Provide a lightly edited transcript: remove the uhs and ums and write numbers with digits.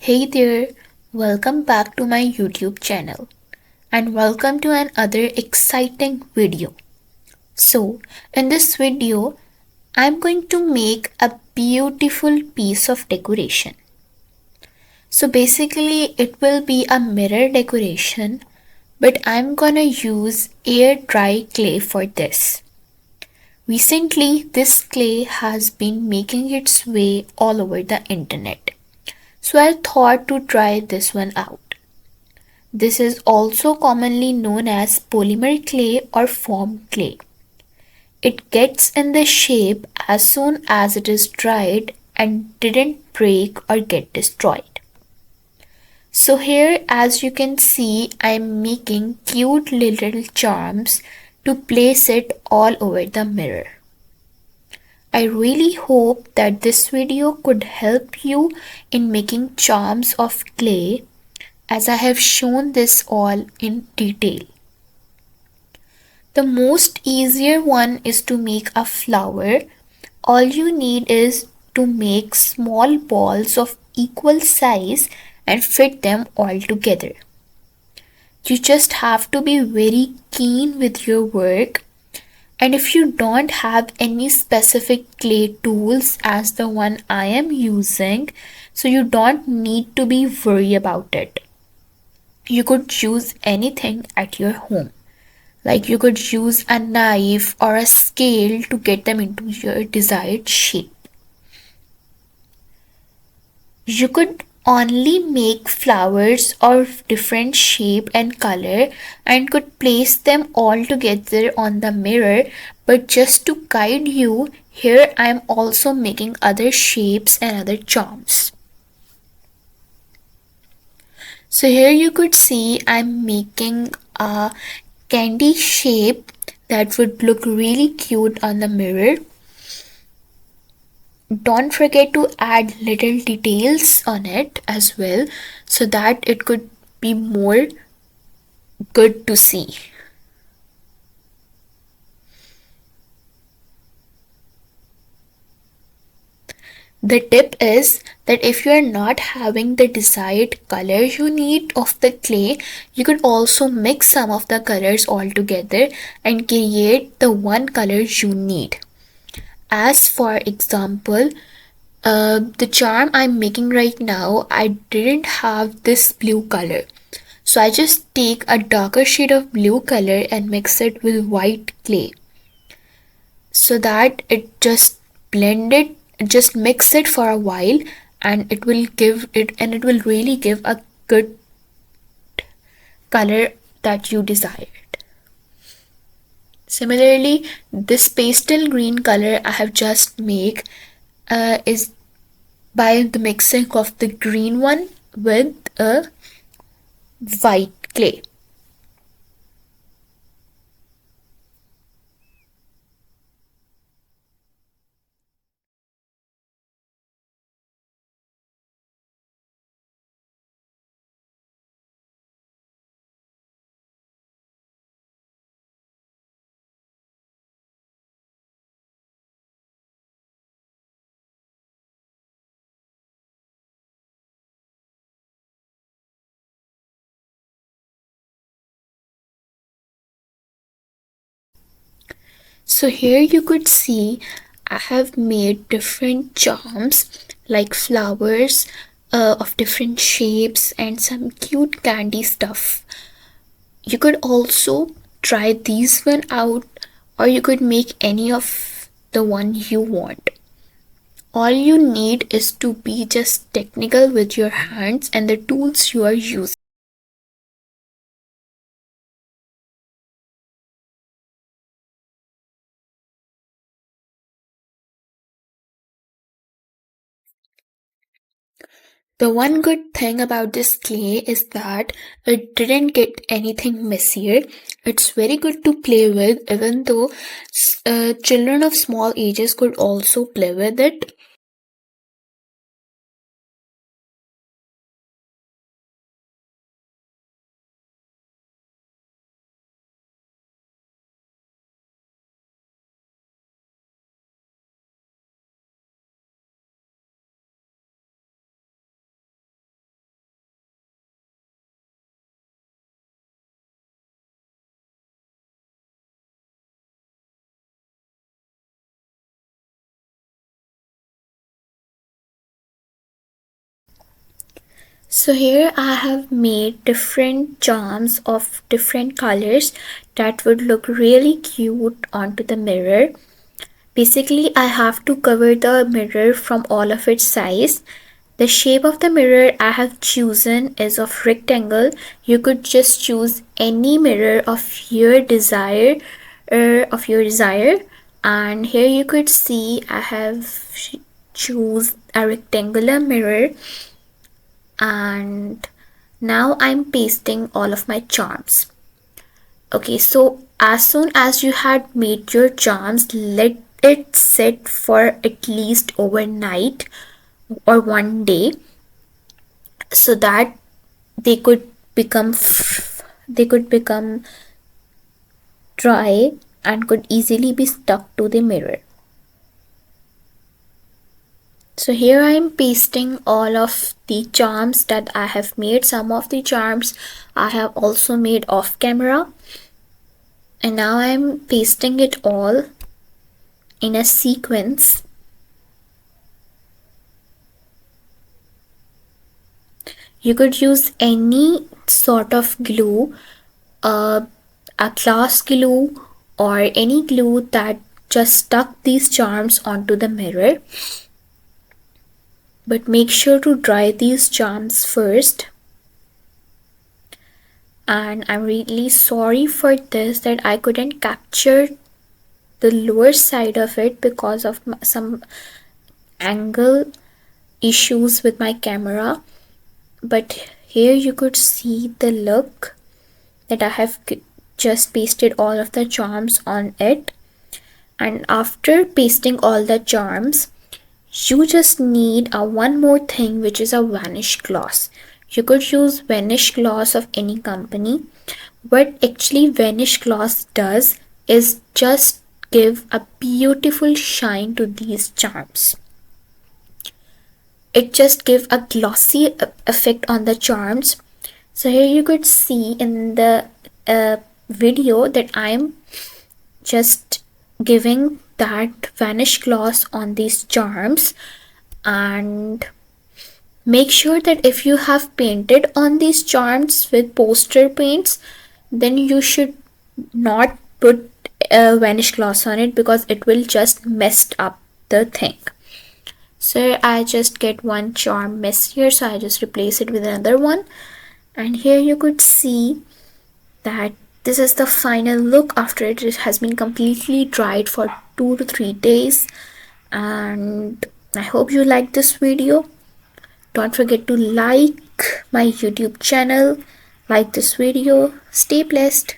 Hey there, welcome back to my YouTube channel and welcome to another exciting video. So, in this video, I'm going to make a beautiful piece of decoration. So, basically, it will be a mirror decoration, but I'm gonna use air dry clay for this. Recently, this clay has been making its way all over the internet. So, I thought to try this one out. This is also commonly known as polymer clay or foam clay. It gets in the shape as soon as it is dried and didn't break or get destroyed. So here, as you can see, I'm making cute little charms to place it all over the mirror. I really hope that this video could help you in making charms of clay as I have shown this all in detail. The most easier one is to make a flower. All you need is to make small balls of equal size and fit them all together. You just have to be very keen with your work, and if you don't have any specific clay tools as the one I am using, so you don't need to be worried about it. You could choose anything at your home. Like you could use a knife or a scale to get them into your desired shape. You could only make flowers of different shape and color and could place them all together on the mirror, but just to guide you, here I am also making other shapes and other charms. So here you could see I'm making a candy shape that would look really cute on the mirror. Don't forget to add little details on it as well so that it could be more good to see. The tip is that if you are not having the desired color you need of the clay, you could also mix some of the colors all together and create the one color you need. As for example, the charm I'm making right now, I didn't have this blue color. So I just take a darker shade of blue color and mix it with white clay so that it just blended, just mix it for a while and it will really give a good color that you desired. Similarly, this pastel green color I have just made is by the mixing of the green one with a white clay. So here you could see I have made different charms like flowers of different shapes and some cute candy stuff. You could also try these one out or you could make any of the one you want. All you need is to be just technical with your hands and the tools you are using. The one good thing about this clay is that it didn't get anything messier. It's very good to play with, even though children of small ages could also play with it. So here I have made different charms of different colors that would look really cute onto the mirror. Basically, I have to cover the mirror from all of its sides. The shape of the mirror I have chosen is of rectangle. You could just choose any mirror of your desire. And here you could see I have choose a rectangular mirror, and now I'm pasting all of my charms. Okay, so as soon as you had made your charms, let it sit for at least overnight or one day, so that they could become dry and could easily be stuck to the mirror. So here I am pasting all of the charms that I have made. Some of the charms I have also made off camera, and now I am pasting it all in a sequence. You could use any sort of glue, a glass glue or any glue that just stuck these charms onto the mirror. But make sure to dry these charms first. And I'm really sorry for this, that I couldn't capture the lower side of it because of some angle issues with my camera. But here you could see the look that I have just pasted all of the charms on it. And after pasting all the charms, you just need one more thing, which is a vanish gloss. You could use vanish gloss of any company. What actually vanish gloss does is just give a beautiful shine to these charms. It just gives a glossy effect on the charms. So here you could see in the video that I'm just giving that vanish gloss on these charms. And make sure that if you have painted on these charms with poster paints, then you should not put a vanish gloss on it, because it will just mess up the thing. So I just get one charm messier, so I just replace it with another one. And here you could see that this is the final look after it has been completely dried for 2 to 3 days. And I hope you like this video. Don't forget to like my YouTube channel, like this video. Stay blessed.